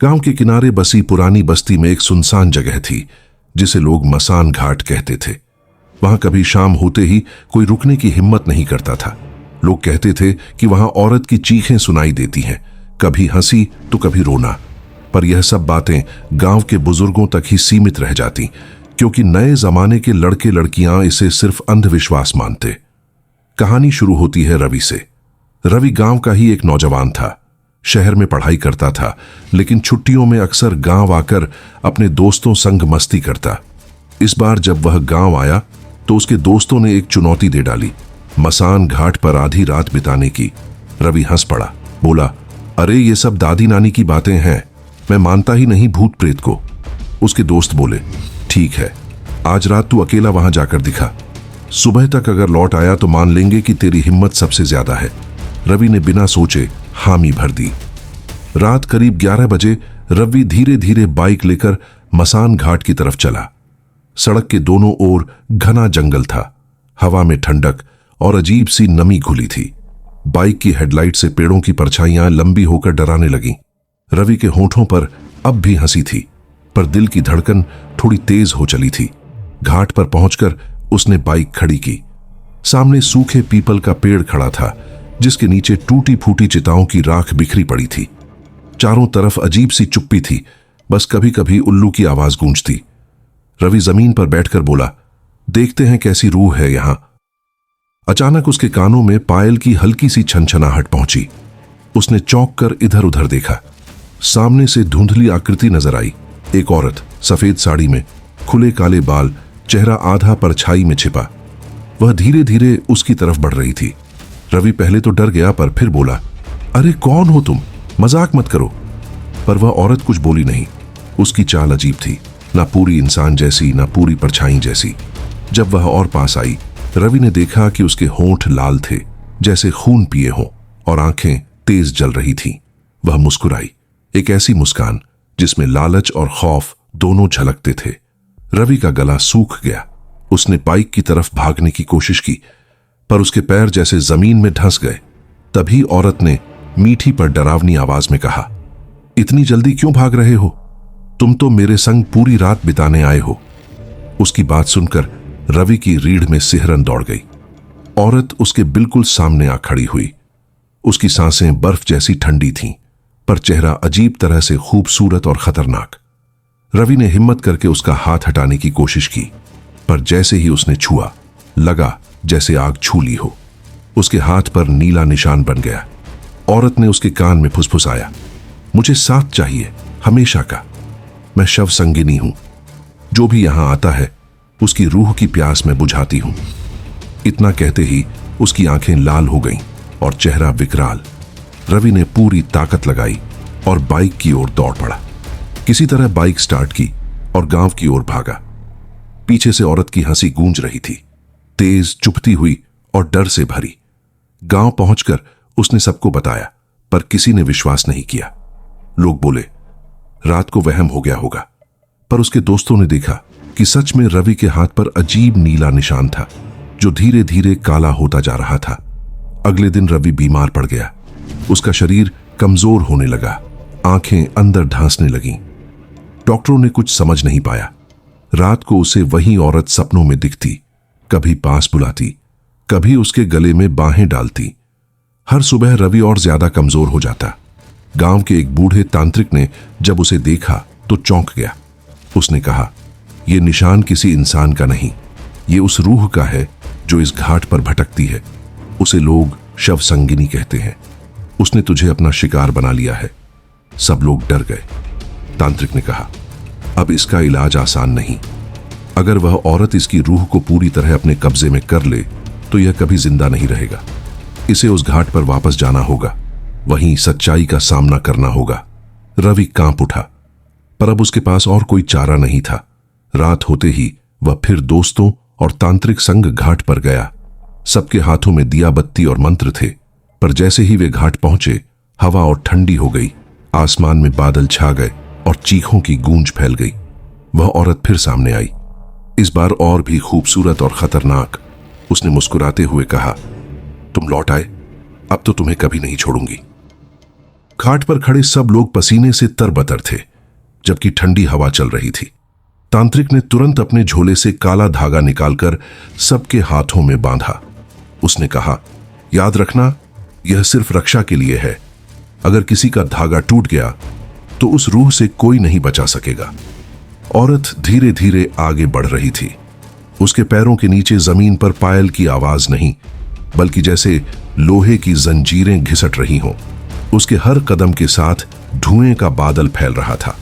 गांव के किनारे बसी पुरानी बस्ती में एक सुनसान जगह थी जिसे लोग मसान घाट कहते थे। वहां कभी शाम होते ही कोई रुकने की हिम्मत नहीं करता था। लोग कहते थे कि वहां औरत की चीखें सुनाई देती हैं, कभी हंसी तो कभी रोना। पर यह सब बातें गांव के बुजुर्गों तक ही सीमित रह जाती, क्योंकि नए जमाने के लड़के लड़कियां इसे सिर्फ अंधविश्वास मानते। कहानी शुरू होती है रवि से। रवि गांव का ही एक नौजवान था। शहर में पढ़ाई करता था, लेकिन छुट्टियों में अक्सर गांव आकर अपने दोस्तों संग मस्ती करता। इस बार जब वह गांव आया तो उसके दोस्तों ने एक चुनौती दे डाली, मसान घाट पर आधी रात बिताने की। रवि हंस पड़ा, बोला, अरे ये सब दादी नानी की बातें हैं, मैं मानता ही नहीं भूत प्रेत को। उसके दोस्त बोले, ठीक है, आज रात तू अकेला वहां जाकर दिखा। सुबह तक अगर लौट आया तो मान लेंगे कि तेरी हिम्मत सबसे ज्यादा है। रवि ने बिना सोचे हामी भर दी। रात करीब 11 बजे रवि धीरे धीरे बाइक लेकर मसान घाट की तरफ चला। सड़क के दोनों ओर घना जंगल था। हवा में ठंडक और अजीब सी नमी घुली थी। बाइक की हेडलाइट से पेड़ों की परछाइयां लंबी होकर डराने लगीं। रवि के होठों पर अब भी हंसी थी, पर दिल की धड़कन थोड़ी तेज हो चली थी। घाट पर पहुंचकर उसने बाइक खड़ी की। सामने सूखे पीपल का पेड़ खड़ा था, जिसके नीचे टूटी फूटी चिताओं की राख बिखरी पड़ी थी। चारों तरफ अजीब सी चुप्पी थी, बस कभी कभी उल्लू की आवाज गूंजती। रवि जमीन पर बैठकर बोला, देखते हैं कैसी रूह है यहां। अचानक उसके कानों में पायल की हल्की सी छनछनाहट पहुंची। उसने चौंक कर इधर उधर देखा। सामने से धुंधली आकृति नजर आई। एक औरत सफेद साड़ी में, खुले काले बाल, चेहरा आधा परछाई में छिपा। वह धीरे धीरे उसकी तरफ बढ़ रही थी। रवि पहले तो डर गया, पर फिर बोला, अरे कौन हो तुम, मजाक मत करो। पर वह औरत कुछ बोली नहीं। उसकी चाल अजीब थी, ना पूरी इंसान जैसी, ना पूरी परछाई जैसी। जब वह और पास आई, रवि ने देखा कि उसके होंठ लाल थे, जैसे खून पिए हों, और आंखें तेज जल रही थीं। वह मुस्कुराई, एक ऐसी मुस्कान जिसमें लालच और खौफ दोनों झलकते थे। रवि का गला सूख गया। उसने बाइक की तरफ भागने की कोशिश की, पर उसके पैर जैसे जमीन में धंस गए। तभी औरत ने मीठी पर डरावनी आवाज में कहा, इतनी जल्दी क्यों भाग रहे हो? तुम तो मेरे संग पूरी रात बिताने आए हो। उसकी बात सुनकर रवि की रीढ़ में सिहरन दौड़ गई। औरत उसके बिल्कुल सामने आ खड़ी हुई। उसकी सांसें बर्फ जैसी ठंडी थीं, पर चेहरा अजीब तरह से खूबसूरत और खतरनाक। रवि ने हिम्मत करके उसका हाथ हटाने की कोशिश की, पर जैसे ही उसने छुआ, लगा जैसे आग छू ली हो। उसके हाथ पर नीला निशान बन गया। औरत ने उसके कान में फुसफुसाया, मुझे साथ चाहिए, हमेशा का। मैं शव संगिनी हूं। जो भी यहां आता है उसकी रूह की प्यास में बुझाती हूं। इतना कहते ही उसकी आंखें लाल हो गईं और चेहरा विकराल। रवि ने पूरी ताकत लगाई और बाइक की ओर दौड़ पड़ा। किसी तरह बाइक स्टार्ट की और गांव की ओर भागा। पीछे से औरत की हंसी गूंज रही थी, तेज, चुभती हुई और डर से भरी। गांव पहुंचकर उसने सबको बताया, पर किसी ने विश्वास नहीं किया। लोग बोले, रात को वहम हो गया होगा। पर उसके दोस्तों ने देखा कि सच में रवि के हाथ पर अजीब नीला निशान था, जो धीरे धीरे काला होता जा रहा था। अगले दिन रवि बीमार पड़ गया। उसका शरीर कमजोर होने लगा, आंखें अंदर ढांसने लगीं। डॉक्टरों ने कुछ समझ नहीं पाया। रात को उसे वही औरत सपनों में दिखती, कभी पास बुलाती, कभी उसके गले में बाहें डालती। हर सुबह रवि और ज्यादा कमजोर हो जाता। गांव के एक बूढ़े तांत्रिक ने जब उसे देखा तो चौंक गया। उसने कहा, यह निशान किसी इंसान का नहीं, ये उस रूह का है जो इस घाट पर भटकती है। उसे लोग शव संगिनी कहते हैं। उसने तुझे अपना शिकार बना लिया है। सब लोग डर गए। तांत्रिक ने कहा, अब इसका इलाज आसान नहीं। अगर वह औरत इसकी रूह को पूरी तरह अपने कब्जे में कर ले तो यह कभी जिंदा नहीं रहेगा। इसे उस घाट पर वापस जाना होगा, वहीं सच्चाई का सामना करना होगा। रवि कांप उठा, पर अब उसके पास और कोई चारा नहीं था। रात होते ही वह फिर दोस्तों और तांत्रिक संग घाट पर गया। सबके हाथों में दिया बत्ती और मंत्र थे, पर जैसे ही वे घाट पहुंचे, हवा और ठंडी हो गई। आसमान में बादल छा गए और चीखों की गूंज फैल गई। वह औरत फिर सामने आई, इस बार और भी खूबसूरत और खतरनाक। उसने मुस्कुराते हुए कहा, तुम लौट आए, अब तो तुम्हें कभी नहीं छोड़ूंगी। घाट पर खड़े सब लोग पसीने से तरबतर थे, जबकि ठंडी हवा चल रही थी। तांत्रिक ने तुरंत अपने झोले से काला धागा निकालकर सबके हाथों में बांधा। उसने कहा, याद रखना, यह सिर्फ रक्षा के लिए है। अगर किसी का धागा टूट गया तो उस रूह से कोई नहीं बचा सकेगा। औरत धीरे धीरे आगे बढ़ रही थी। उसके पैरों के नीचे जमीन पर पायल की आवाज नहीं, बल्कि जैसे लोहे की जंजीरें घिसट रही हों। उसके हर कदम के साथ धुएं का बादल फैल रहा था।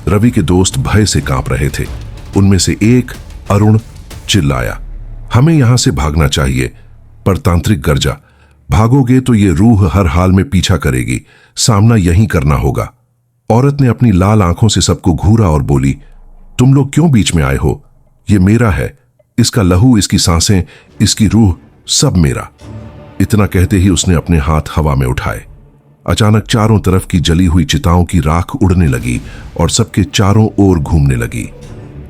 रवि के दोस्त भय से कांप रहे थे। उनमें से एक, अरुण, चिल्लाया, हमें यहां से भागना चाहिए। पर तांत्रिक गर्जा, भागोगे तो ये रूह हर हाल में पीछा करेगी, सामना यहीं करना होगा। औरत ने अपनी लाल आंखों से सबको घूरा और बोली, तुम लोग क्यों बीच में आए हो? ये मेरा है, इसका लहू, इसकी सांसें, इसकी रूह, सब मेरा। इतना कहते ही उसने अपने हाथ हवा में उठाए। अचानक चारों तरफ की जली हुई चिताओं की राख उड़ने लगी और सबके चारों ओर घूमने लगी।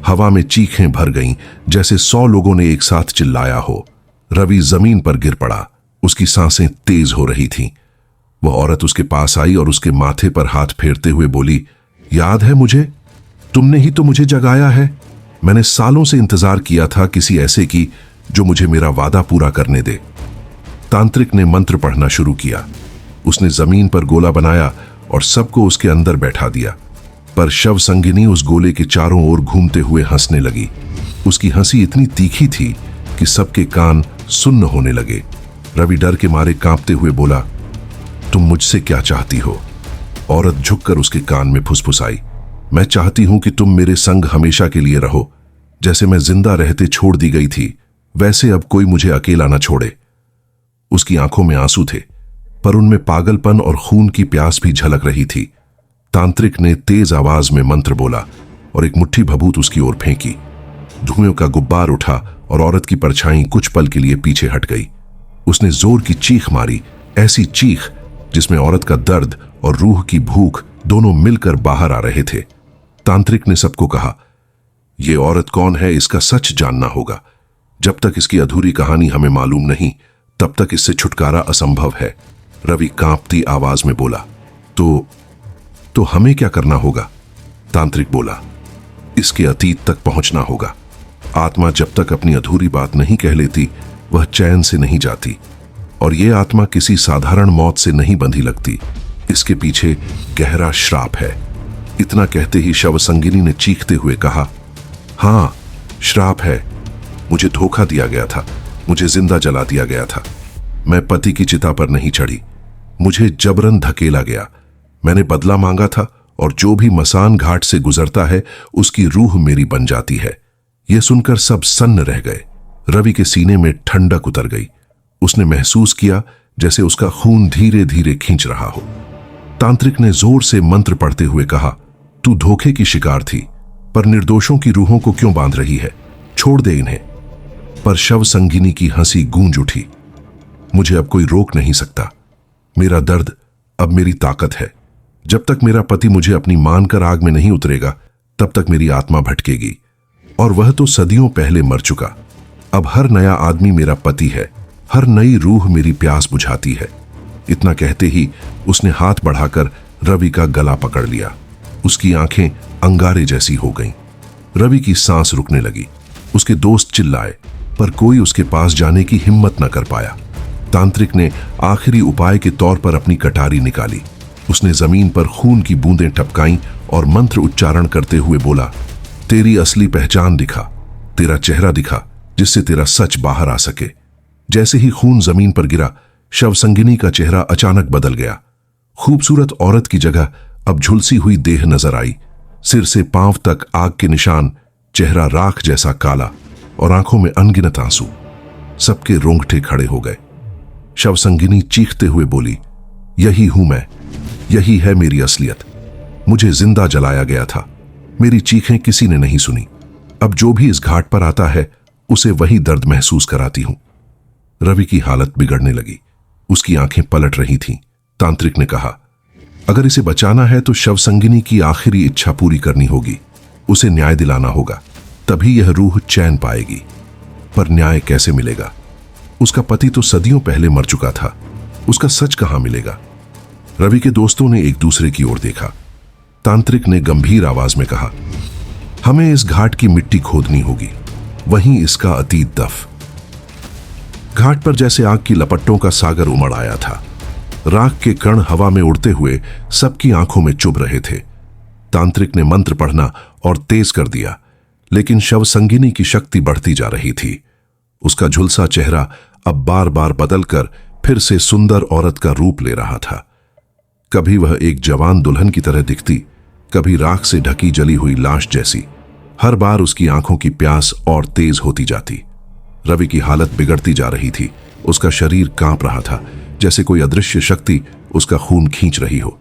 हवा में चीखें भर गईं, जैसे 100 लोगों ने एक साथ चिल्लाया हो। रवि जमीन पर गिर पड़ा। उसकी सांसें तेज हो रही थीं। वह औरत उसके पास आई और उसके माथे पर हाथ फेरते हुए बोली, याद है मुझे? तुमने ही तो मुझे जगाया है। मैंने सालों से इंतजार किया था किसी ऐसे की जो मुझे मेरा वादा पूरा करने दे। तांत्रिक ने मंत्र पढ़ना शुरू किया। उसने जमीन पर गोला बनाया और सबको उसके अंदर बैठा दिया। पर शव संगिनी उस गोले के चारों ओर घूमते हुए हंसने लगी। उसकी हंसी इतनी तीखी थी कि सबके कान सुन्न होने लगे। रवि डर के मारे कांपते हुए बोला, तुम मुझसे क्या चाहती हो? औरत झुककर उसके कान में फुसफुसाई, मैं चाहती हूं कि तुम मेरे संग हमेशा के लिए रहो। जैसे मैं जिंदा रहते छोड़ दी गई थी, वैसे अब कोई मुझे अकेला ना छोड़े। उसकी आंखों में आंसू थे, पर उनमें पागलपन और खून की प्यास भी झलक रही थी। तांत्रिक ने तेज आवाज में मंत्र बोला और एक मुट्ठी भभूत उसकी ओर फेंकी। धुएं का गुब्बार उठा और औरत की परछाई कुछ पल के लिए पीछे हट गई। उसने जोर की चीख मारी, ऐसी चीख जिसमें औरत का दर्द और रूह की भूख दोनों मिलकर बाहर आ रहे थे। तांत्रिक ने सबको कहा, यह औरत कौन है, इसका सच जानना होगा। जब तक इसकी अधूरी कहानी हमें मालूम नहीं, तब तक इससे छुटकारा असंभव है। रवि कांपती आवाज में बोला, तो हमें क्या करना होगा? तांत्रिक बोला, इसके अतीत तक पहुंचना होगा। आत्मा जब तक अपनी अधूरी बात नहीं कह लेती, वह चैन से नहीं जाती। और यह आत्मा किसी साधारण मौत से नहीं बंधी लगती। इसके पीछे गहरा श्राप है। इतना कहते ही शव संगिनी ने चीखते हुए कहा, हां, श्राप है। मुझे धोखा दिया गया था, मुझे जिंदा जला दिया गया था। मैं पति की चिता पर नहीं चढ़ी, मुझे जबरन धकेला गया। मैंने बदला मांगा था और जो भी मसान घाट से गुजरता है उसकी रूह मेरी बन जाती है। यह सुनकर सब सन्न रह गए। रवि के सीने में ठंडक उतर गई। उसने महसूस किया जैसे उसका खून धीरे धीरे खींच रहा हो। तांत्रिक ने जोर से मंत्र पढ़ते हुए कहा, तू धोखे की शिकार थी, पर निर्दोषों की रूहों को क्यों बांध रही है? छोड़ दे इन्हें। पर शव संगिनी की हंसी गूंज उठी, मुझे अब कोई रोक नहीं सकता। मेरा दर्द अब मेरी ताकत है। जब तक मेरा पति मुझे अपनी मानकर आग में नहीं उतरेगा, तब तक मेरी आत्मा भटकेगी। और वह तो सदियों पहले मर चुका। अब हर नया आदमी मेरा पति है, हर नई रूह मेरी प्यास बुझाती है। इतना कहते ही उसने हाथ बढ़ाकर रवि का गला पकड़ लिया। उसकी आंखें अंगारे जैसी हो गईं। रवि की सांस रुकने लगी। उसके दोस्त चिल्लाए, पर कोई उसके पास जाने की हिम्मत न कर पाया। तांत्रिक ने आखिरी उपाय के तौर पर अपनी कटारी निकाली। उसने जमीन पर खून की बूंदें टपकाईं और मंत्र उच्चारण करते हुए बोला, तेरी असली पहचान दिखा, तेरा चेहरा दिखा, जिससे तेरा सच बाहर आ सके। जैसे ही खून जमीन पर गिरा, शव संगिनी का चेहरा अचानक बदल गया। खूबसूरत औरत की जगह अब झुलसी हुई देह नजर आई। सिर से पांव तक आग के निशान, चेहरा राख जैसा काला और आंखों में अनगिनत आंसू। सबके रोंगटे खड़े हो गए। शव संगिनी चीखते हुए बोली, यही हूं मैं, यही है मेरी असलियत। मुझे जिंदा जलाया गया था। मेरी चीखें किसी ने नहीं सुनी। अब जो भी इस घाट पर आता है उसे वही दर्द महसूस कराती हूं। रवि की हालत बिगड़ने लगी। उसकी आंखें पलट रही थीं। तांत्रिक ने कहा, अगर इसे बचाना है तो शव संगिनी की आखिरी इच्छा पूरी करनी होगी। उसे न्याय दिलाना होगा, तभी यह रूह चैन पाएगी। पर न्याय कैसे मिलेगा? उसका पति तो सदियों पहले मर चुका था। उसका सच कहां मिलेगा? रवि के दोस्तों ने एक दूसरे की ओर देखा। तांत्रिक ने गंभीर आवाज में कहा, हमें इस घाट की मिट्टी खोदनी होगी, वहीं इसका अतीत दफ। घाट पर जैसे आग की लपटों का सागर उमड़ आया था। राख के कण हवा में उड़ते हुए सबकी आंखों में चुभ रहे थे। तांत्रिक ने मंत्र पढ़ना और तेज कर दिया, लेकिन शव संगिनी की शक्ति बढ़ती जा रही थी। उसका झुलसा चेहरा अब बार बार बदलकर फिर से सुंदर औरत का रूप ले रहा था। कभी वह एक जवान दुल्हन की तरह दिखती, कभी राख से ढकी जली हुई लाश जैसी। हर बार उसकी आंखों की प्यास और तेज होती जाती। रवि की हालत बिगड़ती जा रही थी। उसका शरीर कांप रहा था, जैसे कोई अदृश्य शक्ति उसका खून खींच रही हो।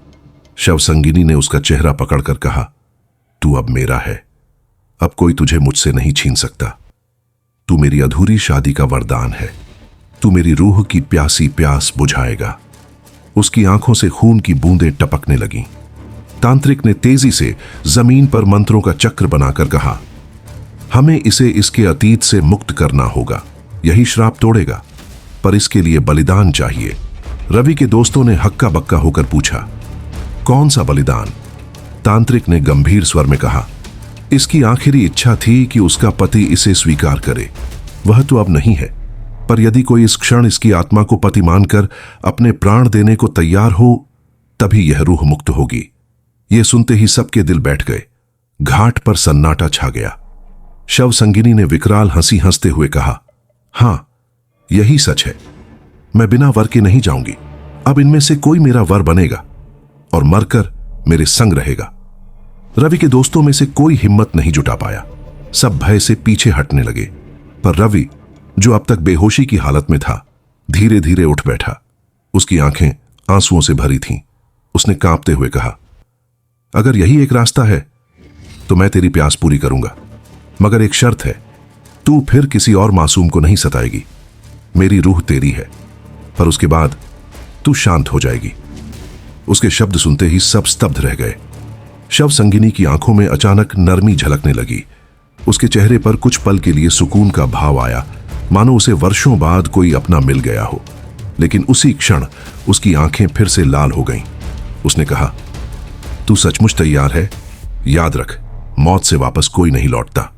शव संगिनी ने उसका चेहरा पकड़कर कहा, तू अब मेरा है, अब कोई तुझे मुझसे नहीं छीन सकता। तू मेरी अधूरी शादी का वरदान है, तू मेरी रूह की प्यासी प्यास बुझाएगा। उसकी आंखों से खून की बूंदें टपकने लगीं। तांत्रिक ने तेजी से जमीन पर मंत्रों का चक्र बनाकर कहा, हमें इसे इसके अतीत से मुक्त करना होगा, यही श्राप तोड़ेगा, पर इसके लिए बलिदान चाहिए। रवि के दोस्तों ने हक्का बक्का होकर पूछा, कौन सा बलिदान? तांत्रिक ने गंभीर स्वर में कहा, इसकी आखिरी इच्छा थी कि उसका पति इसे स्वीकार करे। वह तो अब नहीं है, पर यदि कोई इस क्षण इसकी आत्मा को पति मानकर अपने प्राण देने को तैयार हो, तभी यह रूह मुक्त होगी। यह सुनते ही सबके दिल बैठ गए। घाट पर सन्नाटा छा गया। शव संगिनी ने विकराल हंसी हंसते हुए कहा, हां, यही सच है। मैं बिना वर के नहीं जाऊंगी। अब इनमें से कोई मेरा वर बनेगा और मरकर मेरे संग रहेगा। रवि के दोस्तों में से कोई हिम्मत नहीं जुटा पाया। सब भय से पीछे हटने लगे, पर रवि, जो अब तक बेहोशी की हालत में था, धीरे धीरे उठ बैठा। उसकी आंखें आंसुओं से भरी थीं। उसने कांपते हुए कहा, अगर यही एक रास्ता है तो मैं तेरी प्यास पूरी करूंगा, मगर एक शर्त है, तू फिर किसी और मासूम को नहीं सताएगी। मेरी रूह तेरी है, पर उसके बाद तू शांत हो जाएगी। उसके शब्द सुनते ही सब स्तब्ध रह गए। शव संगिनी की आंखों में अचानक नरमी झलकने लगी। उसके चेहरे पर कुछ पल के लिए सुकून का भाव आया, मानो उसे वर्षों बाद कोई अपना मिल गया हो। लेकिन उसी क्षण उसकी आंखें फिर से लाल हो गईं। उसने कहा, तू सचमुच तैयार है? याद रख, मौत से वापस कोई नहीं लौटता।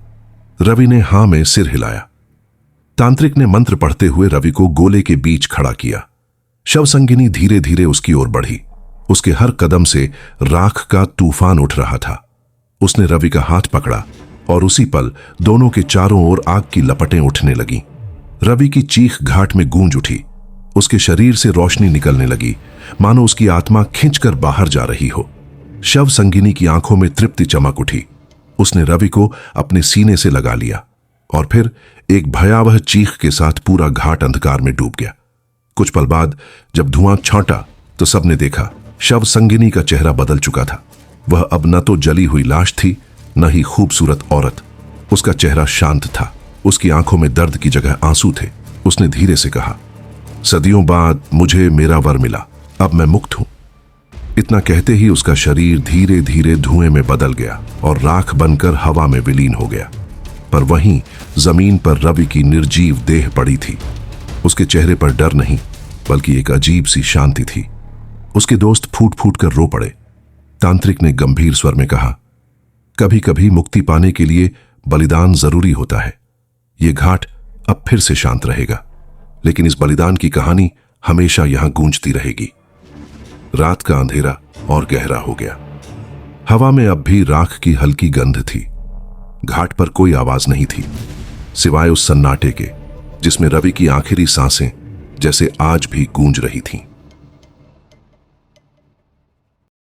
रवि ने हां में सिर हिलाया। तांत्रिक ने मंत्र पढ़ते हुए रवि को गोले के बीच खड़ा किया। शव संगिनी धीरे धीरे उसकी ओर बढ़ी। उसके हर कदम से राख का तूफान उठ रहा था। उसने रवि का हाथ पकड़ा और उसी पल दोनों के चारों ओर आग की लपटें उठने लगीं। रवि की चीख घाट में गूंज उठी। उसके शरीर से रोशनी निकलने लगी, मानो उसकी आत्मा खिंचकर बाहर जा रही हो। शव संगिनी की आंखों में तृप्ति चमक उठी। उसने रवि को अपने सीने से लगा लिया और फिर एक भयावह चीख के साथ पूरा घाट अंधकार में डूब गया। कुछ पल बाद जब धुआं छांटा तो सबने देखा, शव संगिनी का चेहरा बदल चुका था। वह अब न तो जली हुई लाश थी, न ही खूबसूरत औरत। उसका चेहरा शांत था। उसकी आंखों में दर्द की जगह आंसू थे। उसने धीरे से कहा, सदियों बाद मुझे मेरा वर मिला, अब मैं मुक्त हूं। इतना कहते ही उसका शरीर धीरे धीरे धुएं में बदल गया और राख बनकर हवा में विलीन हो गया। पर वहीं जमीन पर रवि की निर्जीव देह पड़ी थी। उसके चेहरे पर डर नहीं, बल्कि एक अजीब सी शांति थी। उसके दोस्त फूट फूट कर रो पड़े। तांत्रिक ने गंभीर स्वर में कहा, कभी कभी मुक्ति पाने के लिए बलिदान जरूरी होता है। यह घाट अब फिर से शांत रहेगा, लेकिन इस बलिदान की कहानी हमेशा यहां गूंजती रहेगी। रात का अंधेरा और गहरा हो गया। हवा में अब भी राख की हल्की गंध थी। घाट पर कोई आवाज नहीं थी, सिवाय उस सन्नाटे के जिसमें रवि की आखिरी सांसें जैसे आज भी गूंज रही थीं।